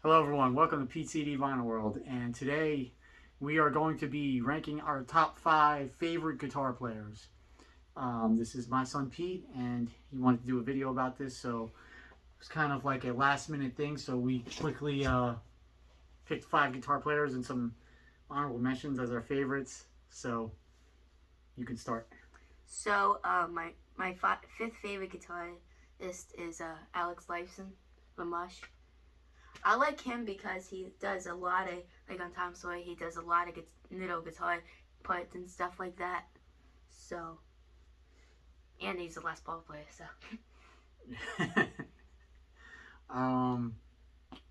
Hello, everyone. Welcome to Pete CD Vinyl World. And today we are going to be ranking our top 5 favorite guitar players. This is my son Pete, and he wanted to do a video about this, so it was kind of like a last minute thing. So we quickly picked 5 guitar players and some honorable mentions as our favorites. So you can start. So my fifth favorite guitarist is Alex Lifeson from Mush. I like him because he does a lot of, like on Tom Sawyer, he does a lot of middle guitar parts and stuff like that. So, and he's a Les Paul player. So um,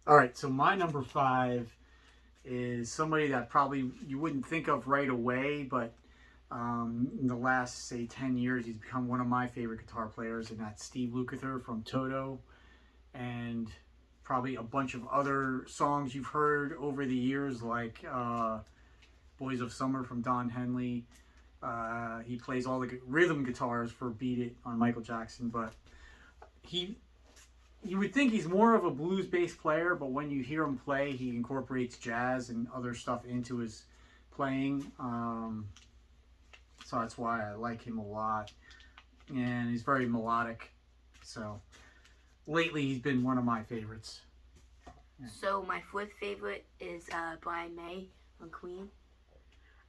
all right, so my number 5 is somebody that probably you wouldn't think of right away, but in the last, say, 10 years, he's become one of my favorite guitar players, and that's Steve Lukather from Toto, and probably a bunch of other songs you've heard over the years, like Boys of Summer from Don Henley. He plays all the rhythm guitars for Beat It on Michael Jackson, but he you would think he's more of a blues-based player, but when you hear him play, he incorporates jazz and other stuff into his playing. So that's why I like him a lot. And he's very melodic. So lately, he's been one of my favorites. so my fourth favorite is Brian May from Queen.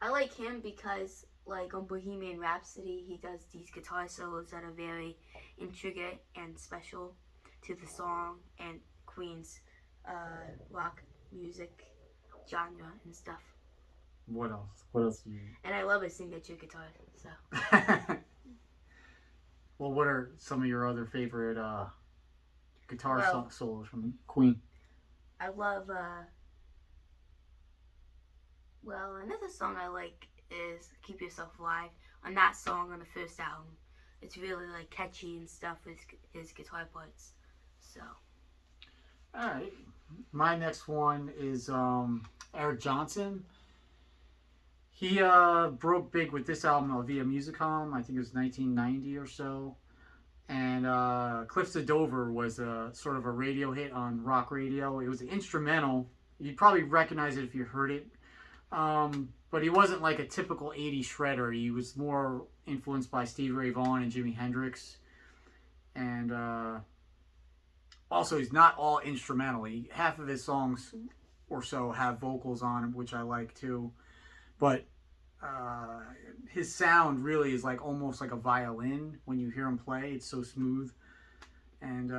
I like him because, like on Bohemian Rhapsody, he does these guitar solos that are very intricate and special to the song and Queen's rock music genre and stuff. What else? What else do you? And I love his signature guitar. So Well, what are some of your other favorite guitar well, solos from Queen? I love another song I like is "Keep Yourself Alive." On that song on the first album, it's really like catchy and stuff with his guitar parts. So All right. My next one is Eric Johnson. He broke big with this album via Musicom. I think it was 1990 or so. And Cliffs of Dover was a sort of a radio hit on rock radio. It was an instrumental. You'd probably recognize it if you heard it. But he wasn't like a typical 80s shredder. He was more influenced by Stevie Ray Vaughan and Jimi Hendrix. And also, he's not all instrumental. Half of his songs or so have vocals on it, which I like too. But uh, his sound really is like almost like a violin when you hear him play. It's so smooth. And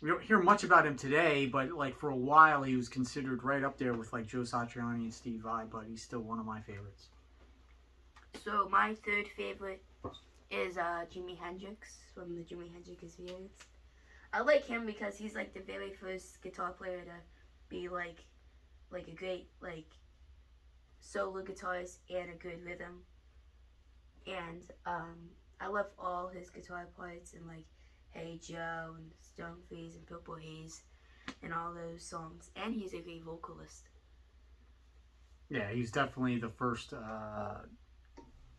we don't hear much about him today, but like for a while he was considered right up there with like Joe Satriani and Steve Vai, but he's still one of my favorites. my third favorite is Jimi Hendrix from the Jimi Hendrix Experience. I like him because he's like the very first guitar player to be like a great like solo guitarist and a good rhythm. And I love all his guitar parts and like Hey Joe and Stone Freeze and Purple Haze and all those songs. And he's a great vocalist. Yeah, he's definitely the first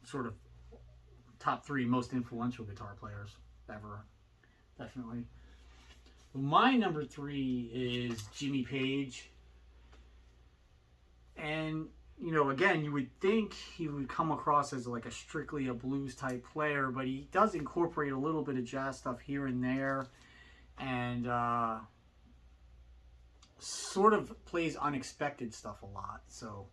sort of top 3 most influential guitar players ever. Definitely. My number 3 is Jimmy Page. And, you know, again, you would think he would come across as like a strictly a blues type player, but he does incorporate a little bit of jazz stuff here and there. And sort of plays unexpected stuff a lot. So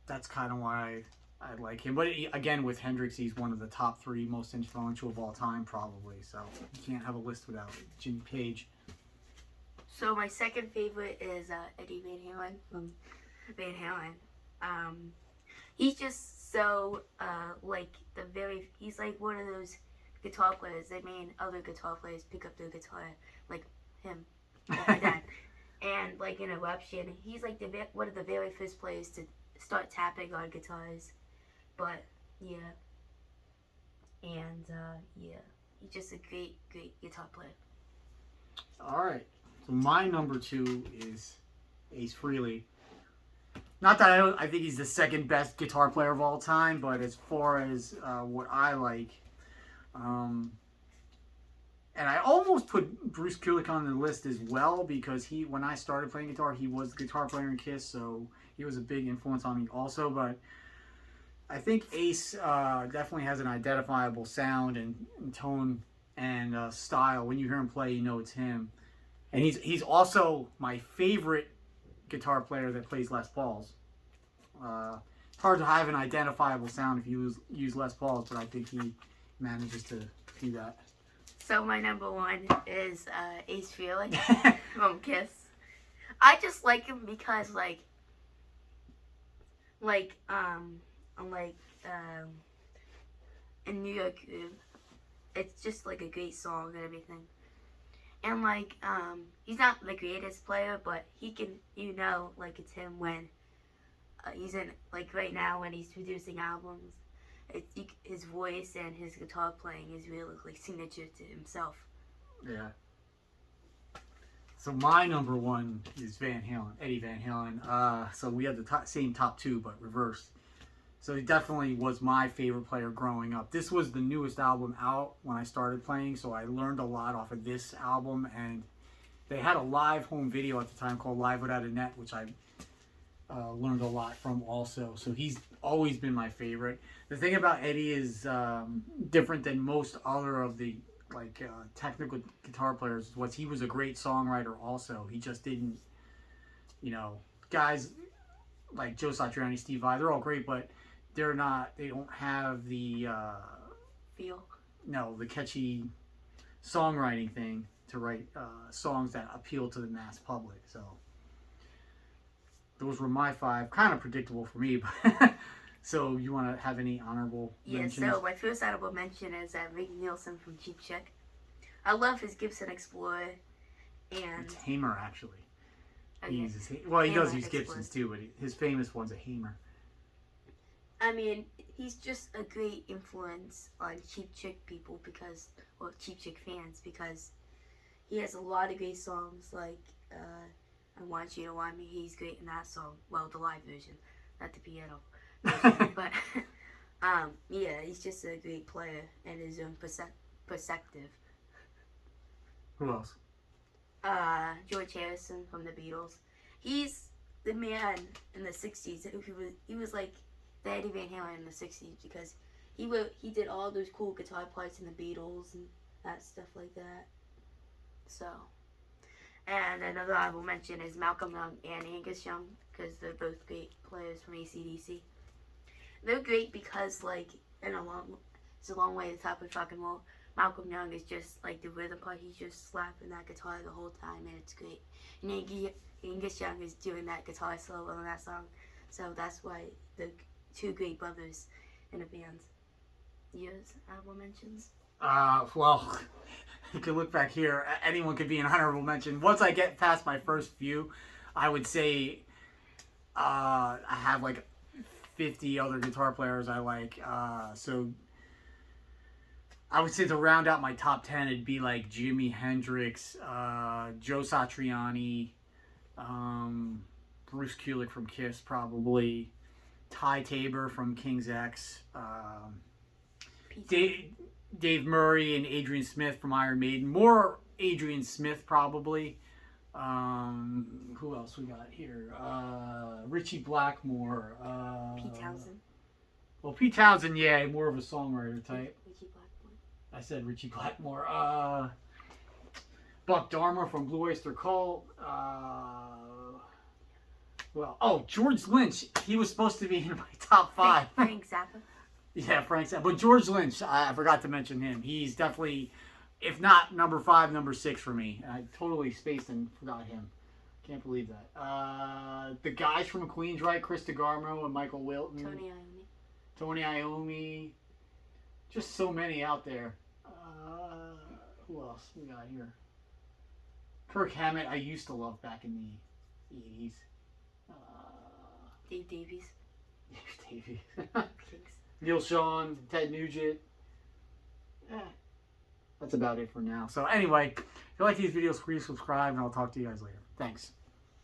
that's kind of why I like him. But again, with Hendrix, he's one of the top 3 most influential of all time, probably. So you can't have a list without Jimmy Page. So my second favorite is Eddie Van Halen from Van Halen. He's just so he's like one of those guitar players that made other guitar players pick up their guitar like him, like my dad. And like in Eruption, he's like one of the very first players to start tapping on guitars. But yeah, and yeah, he's just a great guitar player. All right. So my number 2 is Ace Frehley. Not that I think he's the second best guitar player of all time, but as far as what I like, and I almost put Bruce Kulick on the list as well because when I started playing guitar, he was the guitar player in Kiss, so he was a big influence on me also. But I think Ace definitely has an identifiable sound and tone and style. When you hear him play, you know it's him. And he's also my favorite guitar player that plays Les Pauls. It's hard to have an identifiable sound if you use Les Pauls, but I think he manages to do that. So my number one is Ace Frehley from Kiss. I just like him because in New York Groove, it's just like a great song and everything. And he's not the greatest player, but he can, it's him when he's in, right now when he's producing albums. His voice and his guitar playing is really signature to himself. Yeah. So my number one is Van Halen, Eddie Van Halen. So we had the same top two, but reversed. So he definitely was my favorite player growing up. This was the newest album out when I started playing, so I learned a lot off of this album. And they had a live home video at the time called Live Without a Net, which I learned a lot from also. So he's always been my favorite. The thing about Eddie is different than most other of the technical guitar players was he was a great songwriter also. He just didn't, guys like Joe Satriani, Steve Vai, they're all great, but they don't have the feel. No, the catchy songwriting thing to write songs that appeal to the mass public. So those were my five. Kind of predictable for me, but so you want to have any honorable mentions? Yeah, so my first honorable mention is Rick Nielsen from Cheap Trick. I love his Gibson Explorer, and it's Hamer actually. Okay. He uses he does use Gibsons too, but his famous one's a Hamer. I mean, he's just a great influence on Cheap Trick people Cheap Trick fans because he has a lot of great songs like I Want You to Want Me. He's great in that song. Well, the live version, not the piano version. But yeah, he's just a great player and his own perspective. Who else? George Harrison from the Beatles. He's the man in the 60s. He was like the Eddie Van Halen in the 60s because he did all those cool guitar parts in the Beatles and that stuff like that. So, and another honorable mention is Malcolm Young and Angus Young because they're both great players from AC/DC. They're great because it's a long way to the top of rock and roll. Malcolm Young is just the rhythm part. He's just slapping that guitar the whole time, and it's great. And Angus Young is doing that guitar solo on that song, so that's why the two great brothers in a band. Yours honorable mentions? Well, you can look back here. Anyone could be an honorable mention. Once I get past my first few, I would say I have 50 other guitar players I like. So I would say to round out my top 10, it'd be Jimi Hendrix, Joe Satriani, Bruce Kulick from Kiss probably, Ty Tabor from King's X, Dave Murray and Adrian Smith from Iron Maiden. More Adrian Smith probably. Who else we got here? Richie Blackmore. Pete Townsend. Well, Pete Townsend, yeah, more of a songwriter type. Richie Blackmore. I said Richie Blackmore. Buck Dharma from Blue Oyster Cult. George Lynch. He was supposed to be in my top 5. Frank Zappa. Yeah, Frank Zappa. But George Lynch, I forgot to mention him. He's definitely, if not number 5, number 6 for me. I totally spaced and forgot him. Can't believe that. The guys from Queensryche, Chris DeGarmo and Michael Wilton. Tony Iommi. Just so many out there. Who else we got here? Kirk Hammett, I used to love back in the 80s. Dave Davies. Dave Davies. Neil Sean, Ted Nugent. That's about it for now. So anyway, if you like these videos, please subscribe, and I'll talk to you guys later. Thanks.